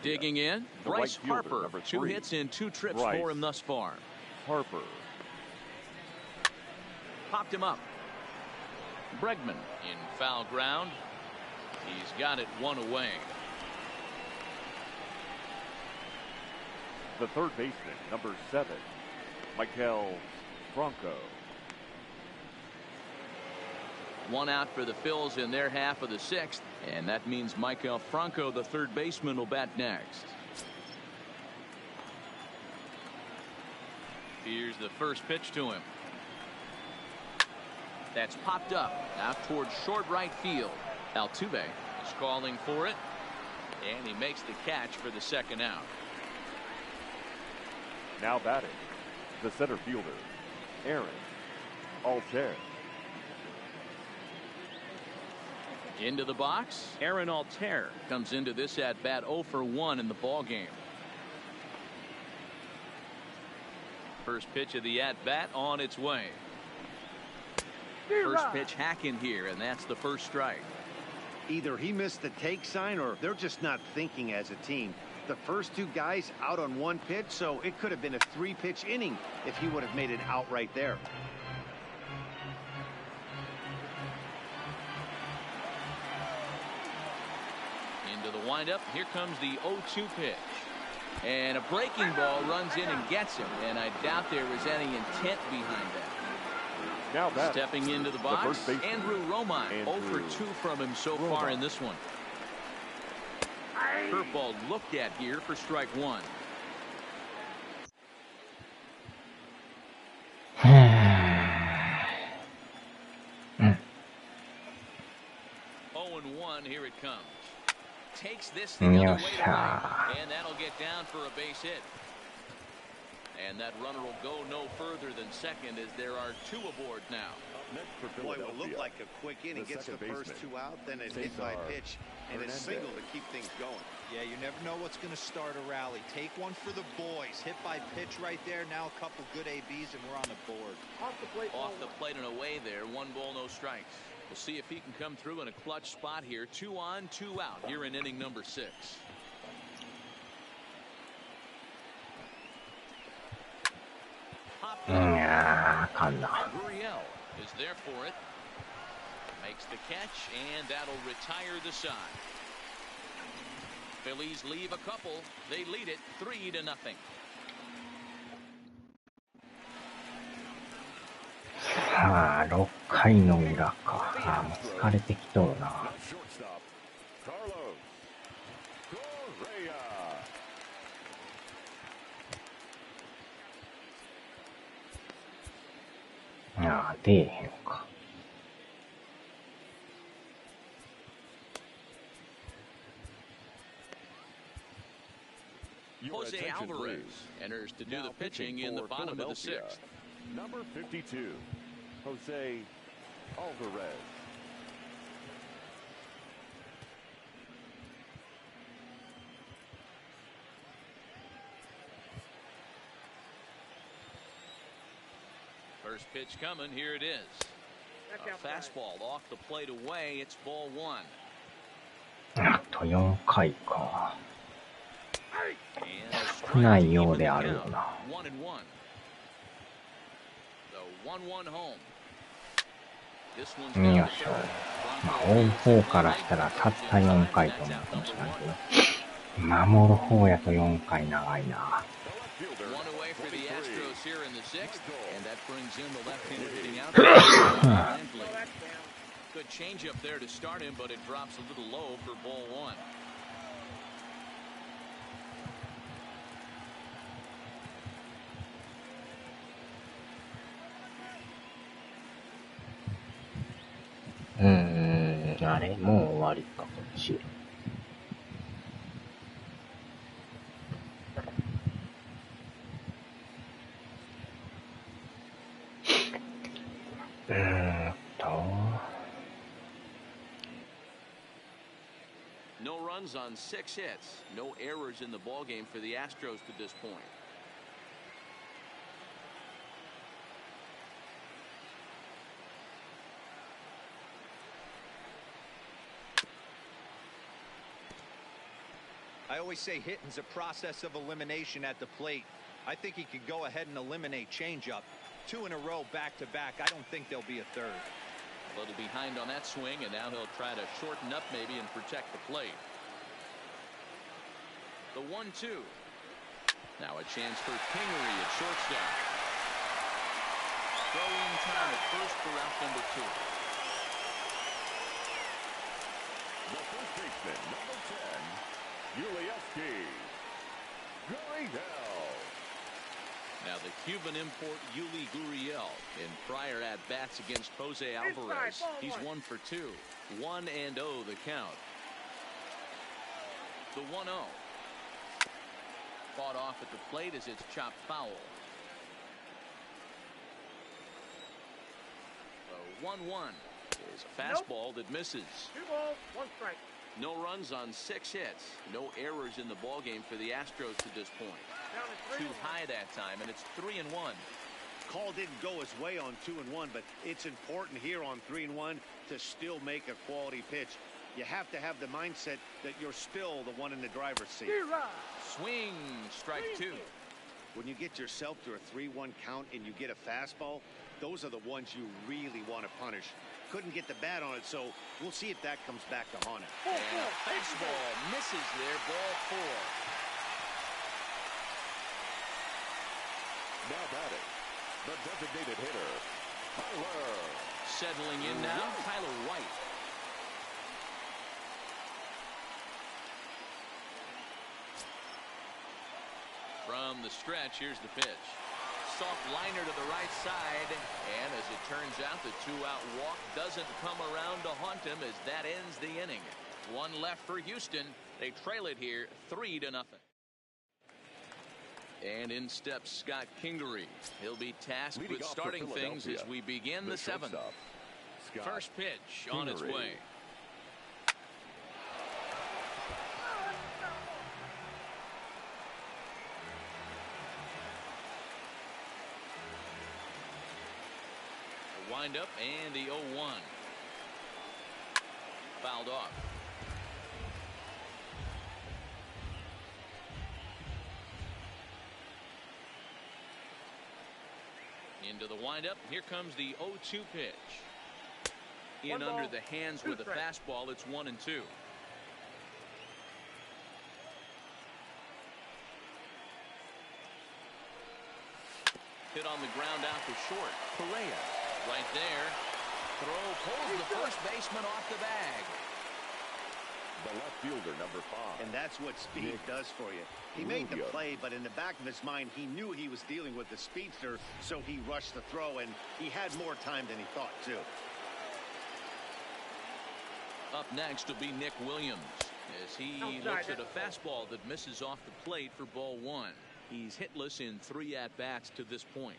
Digging in, Bryce Harper. 2 hits in 2 trips for him thus far. Harper. Popped him up. Bregman in foul ground. He's got it 1 away. The third baseman, number 7, Michael Franco. 1 out for the Phils in their half of the 6th, and that means Michael Franco, the third baseman, will bat next. Here's the first pitch to him. That's popped up out towards short right field. Altuve is calling for it, and he makes the catch for the 2nd out. Now batting, the center fielder, Aaron Altair. Into the box, Aaron Altair comes into this at bat 0 for 1 in the ball game. First pitch of the at bat on its way. First pitch hack in here, and that's the first strike. Either he missed the take sign or they're just not thinking as a team. The first 2 guys out on 1 pitch, so it could have been a 3-pitch inning if he would have made it out right there. Into the windup. Here comes the 0-2 pitch. And a breaking ball runs in and gets him. And I doubt there was any intent behind that. Now stepping into the box, Andrew Romine. 0 for 2 from him so far in this one. Curveball looked at here for strike 1. 0-1, here it comes. Takes this the other way to right, and that'll get down for a base hit. And that runner will go no further than second as there are 2 aboard now. Boy, it will look like a quick inning. Gets the first 2 out, then a hit by pitch, and a single to keep things going. Yeah, you never know what's going to start a rally. Take one for the boys. Hit by pitch right there. Now a couple good ABs, and we're on the board. Off the plate and away there. 1 ball, no strikes. We'll see if he can come through in a clutch spot here. 2 on, 2 out here in inning number 6. Gurriel is there for it. Makes the catch, and that'll retire the side. Phillies leave a couple. They lead it 3-0. さあ、6回の裏か。もう疲れてきとるな。出えへんか。Jose Alvarez enters to do the pitching in the bottom of the 6th. Number 52, Jose Alvarez. First pitch coming. Here it is. A fastball off the plate away. It's ball 1. あと4回か。少ないようであるよな。よいしょ。まあ、追う方からしたらたった4回と思うかもしれないけど、守る方やと4回長いな。Good change up there to start him, but it drops a little low for ball 1. あれもう終わりかこっち。No runs on 6 hits. No errors in the ballgame for the Astros to this point. I always say hitting's a process of elimination at the plate. I think he could go ahead and eliminate changeup. 2 in a row back to back. I don't think there'll be a third. A little behind on that swing, and now he'll try to shorten up maybe and protect the plate. The 1-2. Now a chance for Kingery at shortstop. Throw-in time at first for out number 2. The first baseman, number 10, Yulieski Gurriel. Now the Cuban import Yuli Gurriel in prior at-bats against Jose Alvarez. He's 1 for 2. 1-0 the count. The 1-0. Fought off at the plate as it's chopped foul. The 1-1 is a fastball that misses. 2 balls, 1 strike. No runs on 6 hits. No errors in the ballgame for the Astros to this point. Too high that time, and it's 3-1. Call didn't go his way on 2-1, but it's important here on 3-1 to still make a quality pitch. You have to have the mindset that you're still the one in the driver's seat. Swing, strike 2. When you get yourself to a 3-1 count and you get a fastball, those are the ones you really want to punish. Couldn't get the bat on it, so we'll see if that comes back to haunt him. And a fastball misses there, ball 4. Now batting, the designated hitter, Tyler. Settling in now, Tyler White. From the stretch, here's the pitch. Soft liner to the right side, and as it turns out, the 2-out walk doesn't come around to haunt him as that ends the inning. 1 left for Houston. They trail it here 3-0. And in steps Scott Kingery. He'll be tasked with starting things as we begin the 7th. First pitch on its way. Wind up and the 0-1. Fouled off. Into the windup. Here comes the 0-2 pitch. In under the hands with a fastball. It's 1-2. Hit on the ground out to short. Correa. Right there. Throw pulls the first baseman off the bag. The left fielder, number 5. And that's what speed does for you. He made the play, but in the back of his mind, he knew he was dealing with the speedster, so he rushed the throw, and he had more time than he thought, too. Up next will be Nick Williams as he looks at a fastball that misses off the plate for ball 1. He's hitless in 3 at-bats to this point.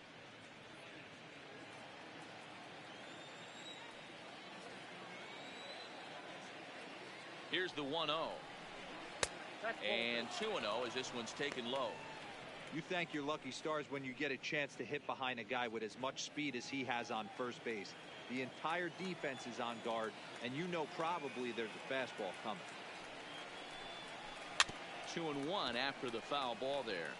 Here's the 1-0. And 2-0 as this one's taken low. You thank your lucky stars when you get a chance to hit behind a guy with as much speed as he has on first base. The entire defense is on guard, and you know probably there's a fastball coming. 2-1 after the foul ball there.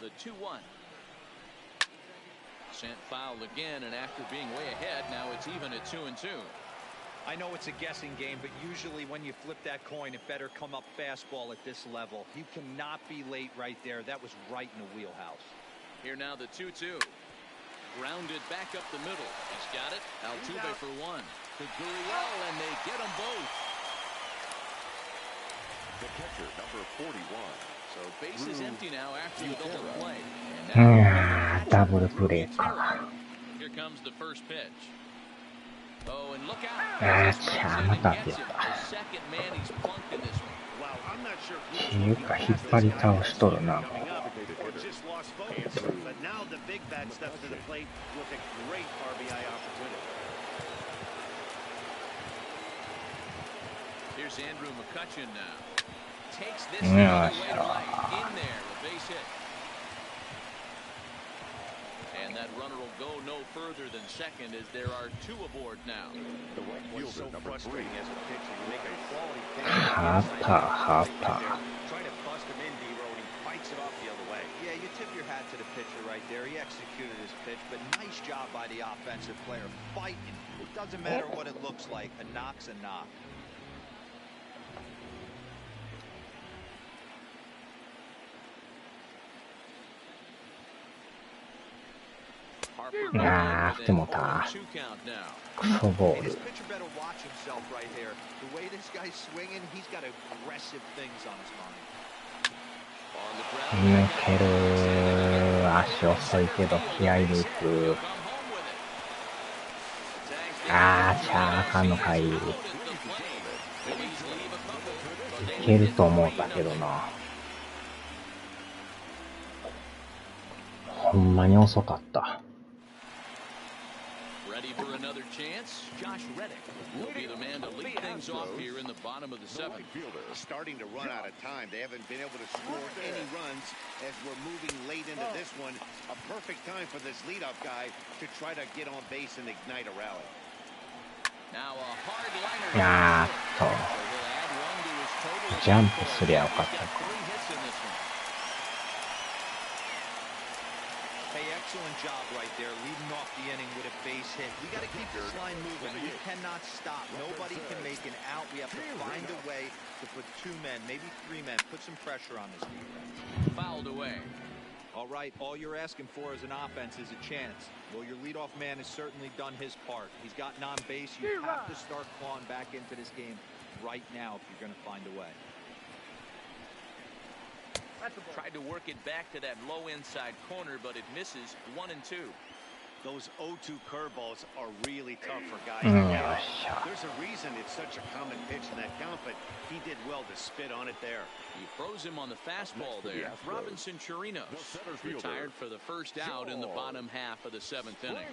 The 2-1. Sent foul again, and after being way ahead, now it's even at 2-2. I know it's a guessing game, but usually when you flip that coin, it better come up fastball at this level. You cannot be late right there. That was right in the wheelhouse. Here now the 2-2. Grounded back up the middle. He's got it. Altuve for 1. To Gurriel, and they get them both. The catcher, number 41. So base is empty now after the double play. Double play か。 Here comes the first pitch. Oh, and look out. またってやった。いうか引っ張り倒しとるな。Here's Andrew McCutchen now. Takes this in there, a base hit. And And that runner will go no further than second as there are two aboard now. The right What's fielder, so number 3. frustrating as a pitcher, you make a quality pitch. はた。 Trying to bust him in, D-Row, and he fights it off the other way. Yeah, you tip your hat to the pitcher right there. He executed his pitch, but nice job by the offensive player fighting. It doesn't matter what it looks like. A knock's a knock. Harper いやー、振ってもうた。 2 count now. クソボー Hey, ル this。pitcher better watch himself right there. The way this guy's swinging, he's got aggressive things on his mind. On the ground. 抜ける。足遅いけど気合いでいく。 Come home with it. しゃーあかんのかい。いけると思ったけどな。ほんまに遅かった。Ready for another chance? Josh Reddick will be the man to lead things off here in the bottom of the 7th. Starting to run out of time. They haven't been able to score any runs as we're moving late into this one. A perfect time for this leadoff guy to try to get on base and ignite a rally. Now a hard liner. いやーっ So he'll add one to his total. と、ジャンプすりゃよかっ He's た got 3 hits in this one. Hey, excellent job right there, leading off the inning with a base hit. We got to keep this line moving. We cannot stop. Nobody can make an out. We have to find a way to put 2 men, maybe 3 men, put some pressure on this defense. Fouled away. All right, all you're asking for as an offense is a chance. Well, your leadoff man has certainly done his part. He's gotten on base. You have to start clawing back into this game right now if you're going to find a way. Tried to work it back to that low inside corner, but it misses 1 and 2. Those 0-2 curveballs are really tough for guys. よっしゃ。 There's a reason it's such a common pitch in that count, but he did well to spit on it there. He froze him on the fastball there. Robinson Chirinos retired for the first out in the bottom half of the 7th inning.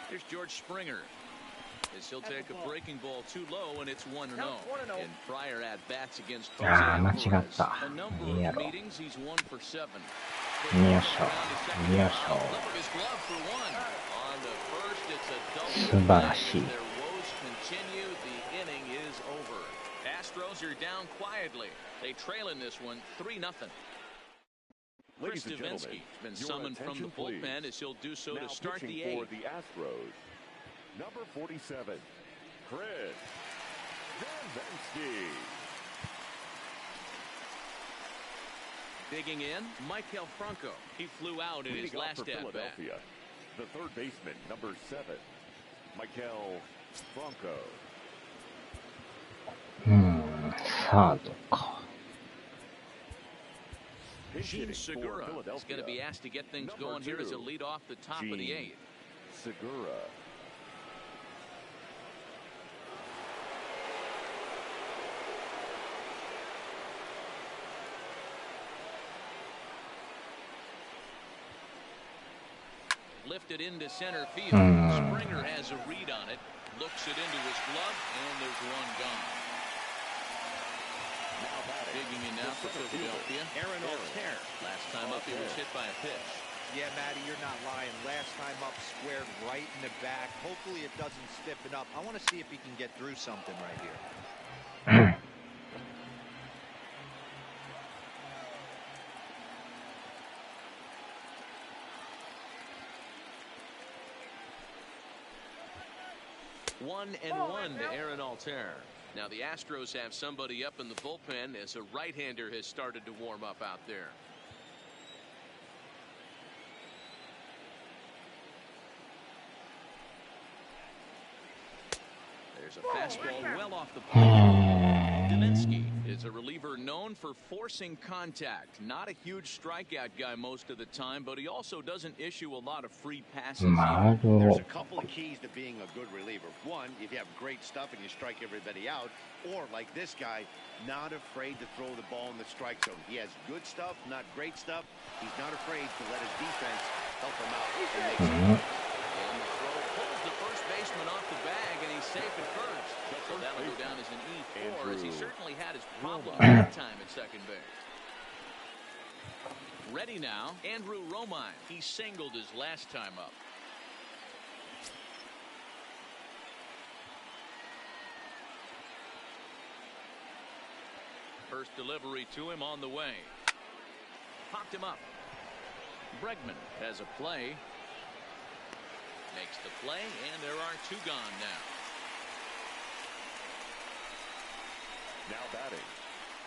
Here's George Springer. As he'll take a breaking ball too low, and it's 1-0. In prior at bats against Jose 間違っ Alvarez, た。 a number いいや of ろ。 meetings, he's 1 for 7. よいしょ。よいしょ。 His glove for 1. On to first, it's a 素 double. 晴らしい。 Their woes continue. The inning is over. Astros are down quietly. They trail in this one 3-0. Chris Ladies and gentlemen, Davinsky has been your summoned from the attention, please. bullpen as he'll do so Now to start pitching the for 8th. the Astros, number 47, Chris Davinsky. Digging in, Michael Franco. He flew out in his Leading off last for at bat. Philadelphia, the third baseman, number 7, Michael Franco. サードか。 Gene Segura is going to be asked to get things going here as a lead off the top of the 8th. Segura. Lifted into center field. Springer has a read on it. Looks it into his glove, and there's one gone. Digging in now for Philadelphia. Aaron Altair. Last time up, he was hit by a pitch. Yeah, Matty, you're not lying. Last time up, squared right in the back. Hopefully it doesn't stiffen up. I want to see if he can get through something right here. One and one to Aaron Altair. Now the Astros have somebody up in the bullpen as a right-hander has started to warm up out there. There's a fastball well off the plate. Davinsky is is a reliever known for forcing contact. Not a huge strikeout guy most of the time, but he also doesn't issue a lot of free passes. There's a couple of keys to being a good reliever. One, if you have great stuff and you strike everybody out, or like this guy, not afraid to throw the ball in the strike zone. He has good stuff, not great stuff. He's not afraid to let his defense help him out and make some plays. And the throw pulls the first baseman off the bag, and he's safe at first. So that'll go down as an E4, as he certainly had his problem that time at second base. Ready now, Andrew Romine. He singled his last time up. First delivery to him on the way. Popped him up. Bregman has a play. Makes the play, and there are two gone now. Now batting,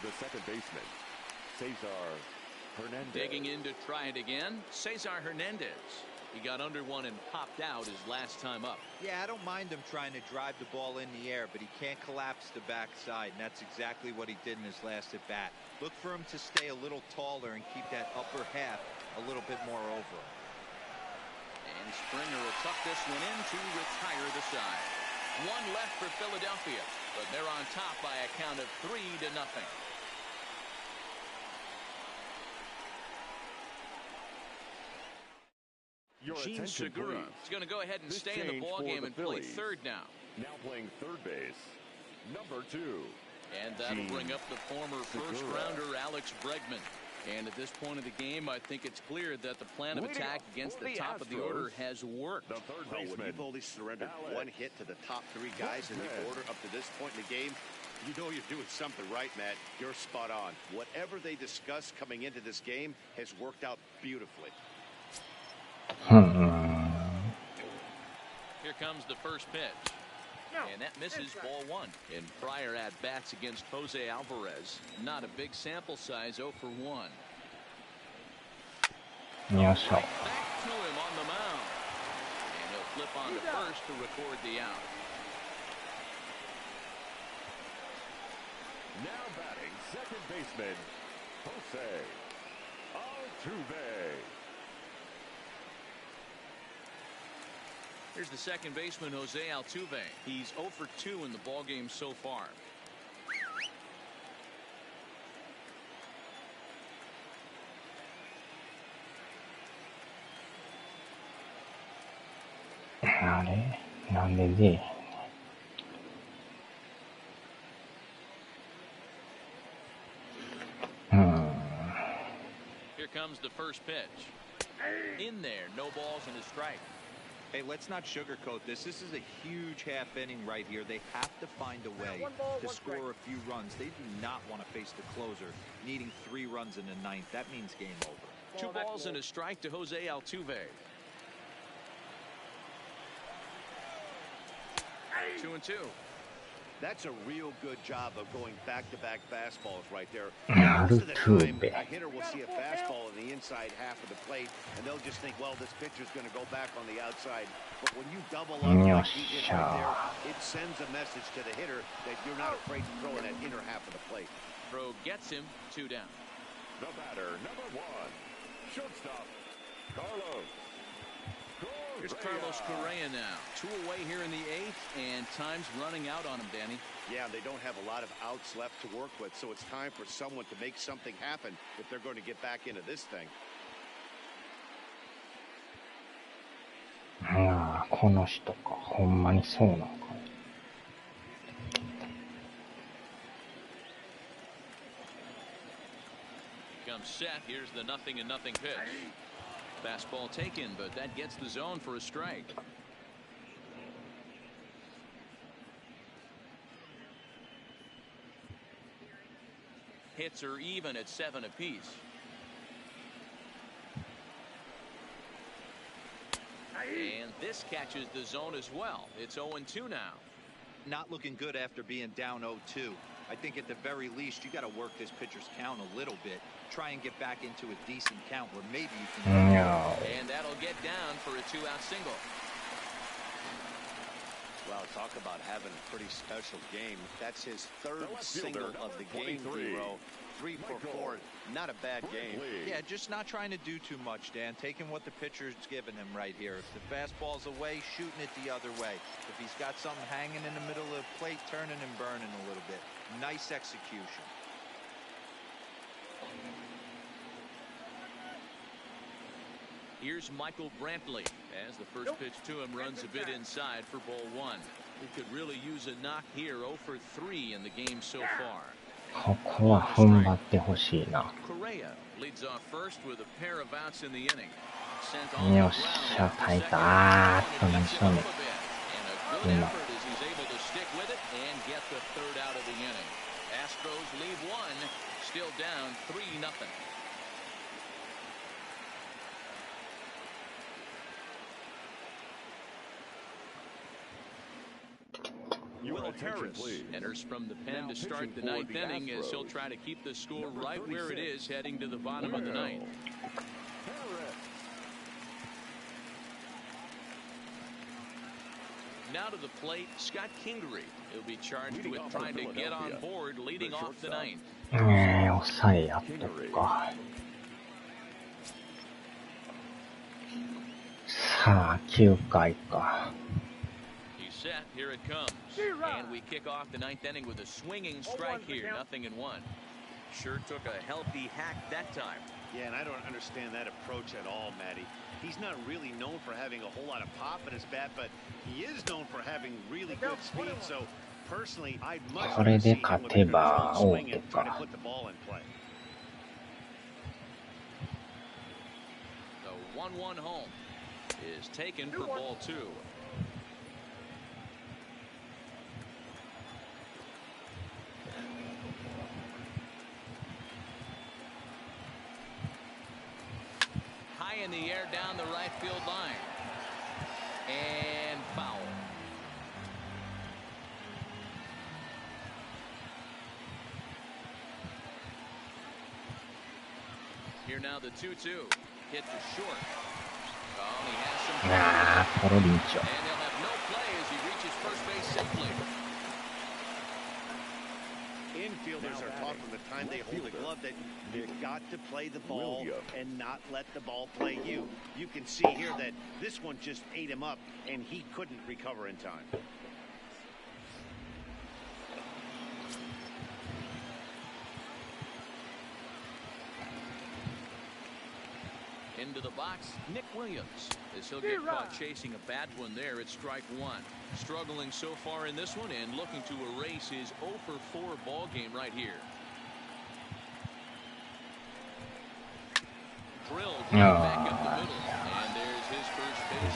the second baseman, Cesar Hernandez. Digging in to try it again, Cesar Hernandez. He got under one and popped out his last time up. Yeah, I don't mind him trying to drive the ball in the air, but he can't collapse the backside, and that's exactly what he did in his last at bat. Look for him to stay a little taller and keep that upper half a little bit more over him. And Springer will tuck this one in to retire the side. One left for Philadelphia, but they're on top by a count of 3-0. Gene Segura is going to go ahead and stay in the ballgame and play third now. Now playing third base, number 2. And that'll bring up the former first-rounder Alex Bregman. And at this point of the game, I think it's clear that the plan of attack against the top of the order has worked. The third baseman, when you've only surrendered one hit to the top 3 guys in the order up to this point in the game, you know you're doing something right, Matt. You're spot on. Whatever they discussed coming into this game has worked out beautifully. Here comes the first pitch. And that misses ball 1. In prior at-bats against Jose Alvarez, not a big sample size, 0 for 1. Yes, sir. Back to him on the mound. And he'll flip on to first to record the out. now batting second baseman, Jose Altuve. Here's the second baseman, Jose Altuve. He's 0 for 2 in the ballgame so far. Here comes the first pitch. In there, no balls and a strike. Hey, let's not sugarcoat this. This is a huge half inning right here. They have to find a way to score a few runs. They do not want to face the closer, needing 3 runs in the 9th. That means game over. 2 balls and a strike to Jose Altuve. 2-2. That's a real good job of going back-to-back fastballs right there. Most of the time, Altuve. a hitter will see a fastball in the inside half of the plate, and they'll just think, well, this pitcher's going to go back on the outside. But when you double up like he did right there, it sends a message to the hitter that you're not afraid to throw in that inner half of the plate. Throw gets him, 2 down. The batter, number 1, shortstop, Carlos. Here's Carlos Correa now. 2 away here in the 8th, and time's running out on him, Danny. Yeah, they don't have a lot of outs left to work with, so it's time for someone to make something happen if they're going to get back into this thing. この人か。ほんまにそうなのか。Comes set. Here's the 0-0 pitch. Fastball taken, but that gets the zone for a strike. Hits are even at 7 apiece. And this catches the zone as well. It's 0-2 now. Not looking good after being down 0-2. I think at the very least you got to work this pitcher's count a little bit. Try and get back into a decent count where maybe you can. And that'll get down for a 2-out single. Well, Oh, talk about having a pretty special game. That's his third single of the game, Hero. 3 for 4. Not a bad game. Yeah, just not trying to do too much, Dan. Taking what the pitcher's giving him right here. If the fastball's away, shooting it the other way. If he's got something hanging in the middle of the plate, turning and burning a little bit. Nice execution. Here's Michael Brantley as the first pitch to him runs a bit inside for ball 1. He could really use a knock here. 0 for 3 in the game so far. ここは踏ん張ってほしいな。 Correa leads off first with a pair of outs in the inning. Sent on よっしゃ、耐えた。何しようね。 and a good effort as he's able to stick with it and get the third out of the inning. Astros leave 1, still down 3-0. Will Harris Enters from the pen to start the 9th inning as he'll try to keep the score right where it is heading to the bottom of the 9th. Now to the plate, Scott Kingery. He'll be charged with trying to get on board leading off the 9th. 抑えやっとくか。さあ、9回か。Set, here it comes. And we kick off the 9th inning with a swinging strike here, 0-1. Sure took a healthy hack that time. Yeah, and I don't understand that approach at all, Matty. He's not really known for having a whole lot of pop in his bat, but he is known for having really good speed. So personally, I'd much rather see him with a controlled swing and try to put the ball in play. The 1-1 home is taken for ball 2. In the air down the right field line and foul. Here now the 2-2 hit to short. Oh, he has some and he'll have no play as he reaches first base safely. Infielders are taught from the time they hold a glove that you've got to play the ball and not let the ball play you. You can see here that this one just ate him up and he couldn't recover in time. Into the box, Nick Williams, as he'll get caught chasing a bad one there at strike 1. Struggling so far in this one and looking to erase his 0 for 4 ball game right here. Drilled back up the middle, and there's his first base.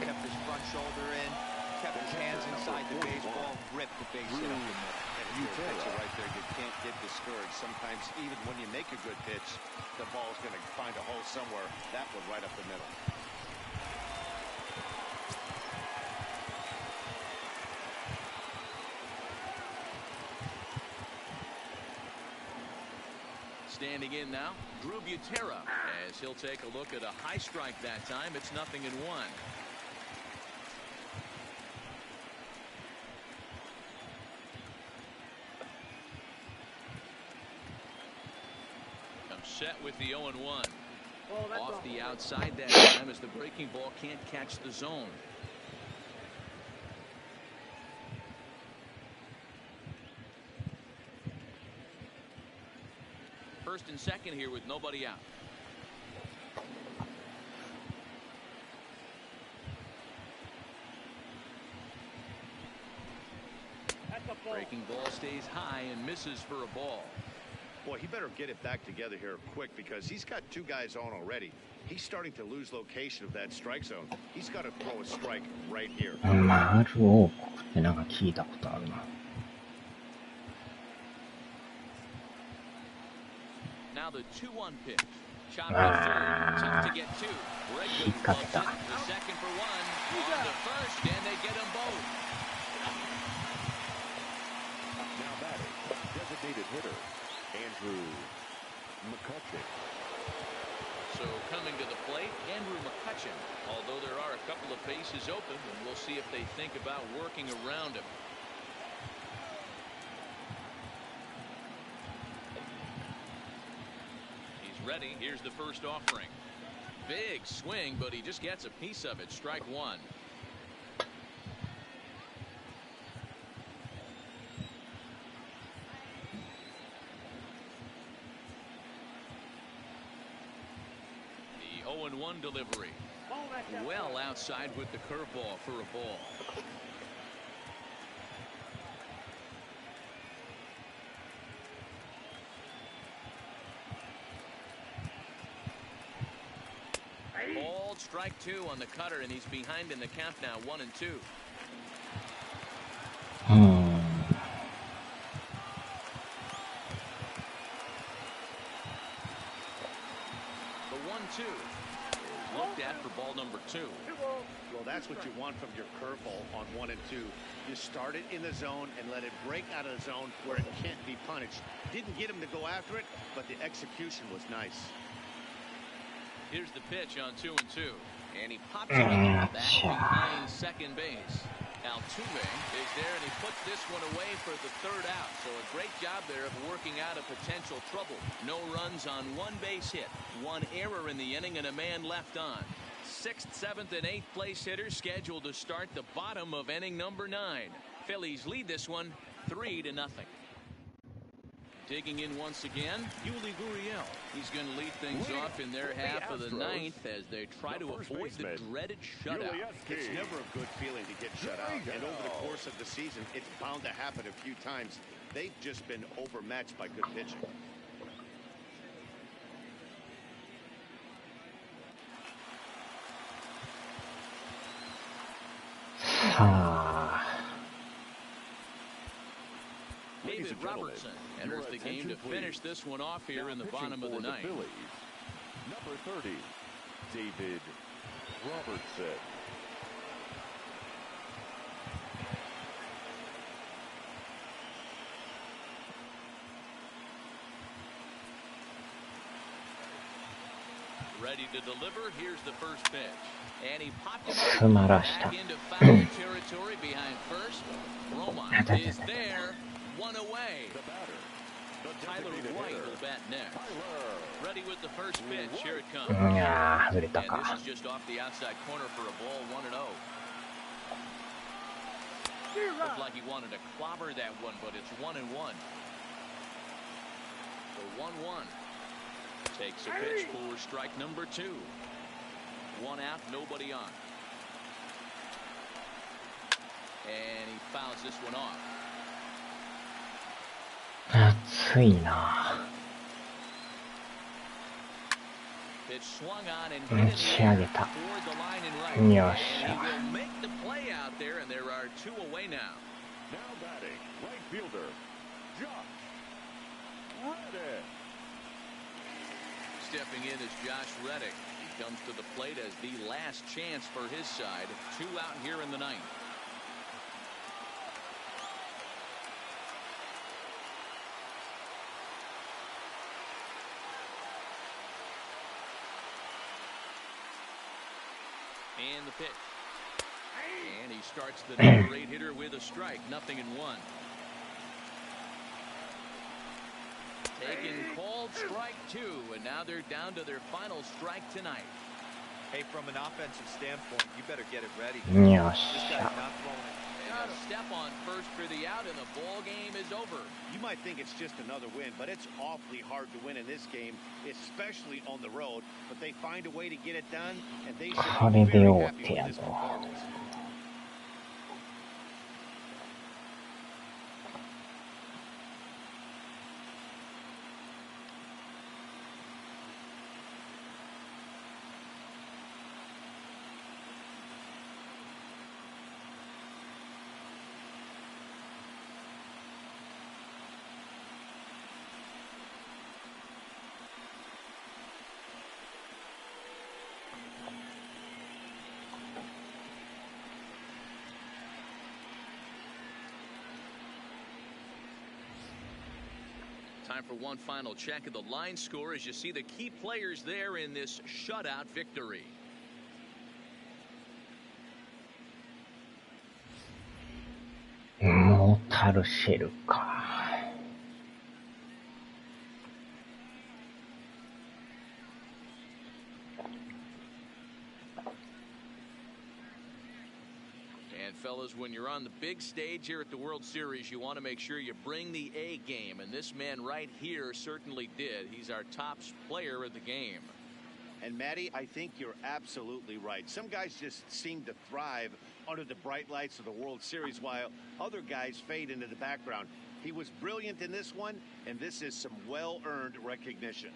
Kept his front shoulder in, kept his hands inside the baseball, ripped the base hit up the middle. You pitcher right there, you can't get discouraged. Sometimes even when you make a good pitch, the ball's going to find a hole somewhere. That one right up the middle. Standing in now, Drew Butera, as he'll take a look at a high strike that time. It's 0-1. Set with the 0-1. Off the outside that time as the breaking ball can't catch the zone. First and second here with nobody out. Breaking ball stays high and misses for a ball. Boy, he better get it back together here quick because he's got 2 guys on already. He's starting to lose location of that strike zone. He's got to throw a strike right here. 丸王国ってなんか聞いたことあるな。Now the 2-1 pitch. Chop to third. Tough to get to. Great glove hit. The second for 1. On to first, and they get them both. Now batting, designated hitter Andrew McCutcheon. So coming to the plate, Andrew McCutcheon. Although there are a couple of bases open, and we'll see if they think about working around him. He's ready. Here's the first offering. Big swing, but he just gets a piece of it. Strike one. The 0-1 delivery. Well outside with the curveball for a ball. Balled strike two on the cutter, and he's behind in the count now, 1-2. The 1-2 is looked at for ball number 2. Well, that's what you want from your curveball on 1 and 2. You start it in the zone and let it break out of the zone where it can't be punished. Didn't get him to go after it, but the execution was nice. Here's the pitch on 2-2, and he pops it up back behind second base. Altuve is there, and he puts this one away for the third out. So a great job there of working out a potential trouble. No runs on one base hit, one error in the inning, and a man left on. 6th, 7th, and 8th place hitters scheduled to start the bottom of inning number 9. Phillies lead this one 3-0. Digging in once again, Yuli Gurriel. He's going to lead things off in their half of the 9th as they try to avoid the dreaded shutout. It's never a good feeling to get shut out, and over the course of the season, it's bound to happen a few times. They've just been overmatched by good pitching. David Robertson enters the game to finish this one off here in the bottom of the 9th. Number 30, David Robertson. Ready to deliver. Here's the first pitch. And he popped it back into foul territory behind first. Romine is there. One away. Tyler White will bat next. Ready with the first pitch. Here it comes. And this is just off the outside corner for a ball, 1-0. Looked like he wanted to clobber that one, but it's 1-1. So 1-1. Takes a pitch for strike number 2. One out, nobody on. And he fouls this one off. 暑いな。 Pitch swung on and hit 打ち上げた。よっしゃ。 Make the play out there, and there are 2 away now. Now batting, right fielder, Josh Reddick. Stepping in is Josh Reddick. He comes to the plate as the last chance for his side. 2 out here in the 9th. And the pitch. And he starts the number 8 hitter with a strike. 0-1. Taken called strike 2, and now they're down to their final strike tonight. Hey, from an offensive standpoint, you better get it ready.よっし This guy's ゃ。 not throwing it. And a step on first for the out, and the ball game is over. You might think it's just another win, but it's awfully hard to win in this game, especially on the road. But they find a way to get it done, and they should こ be れで very 王 happy 手 with や this ぞ。 performance. Time for one final check of the line score as you see the key players there in this shutout victory. Mortal Shell か。And fellas, when you're on the big stage here at the World Series, you want to make sure you bring the A game, and this man right here certainly did. He's our top player of the game. And Matty, I think you're absolutely right. Some guys just seem to thrive under the bright lights of the World Series while other guys fade into the background. He was brilliant in this one, and this is some well-earned recognition.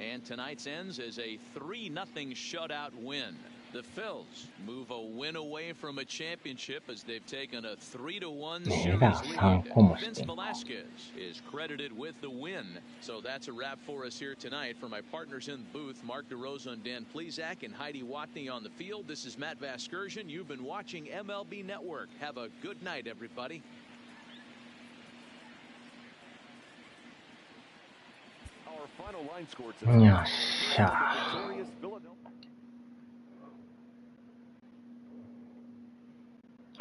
And tonight's ends as a 3-0 shutout win. The Phils move a win away from a championship as they've taken a 3-1 series lead. Vince Velasquez is credited with the win. So that's a wrap for us here tonight. For my partners in the booth, Mark DeRosa and Dan Plesac and Heidi Watney on the field, this is Matt Vasgersian. You've been watching MLB Network. Have a good night, everybody. Our final line scoreよっしゃ。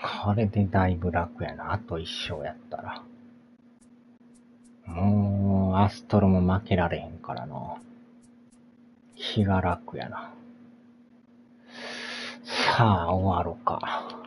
これでだいぶ楽やな。あと1勝やったら。もう、アストロも負けられへんからな。気が楽やな。さあ、終わろうか。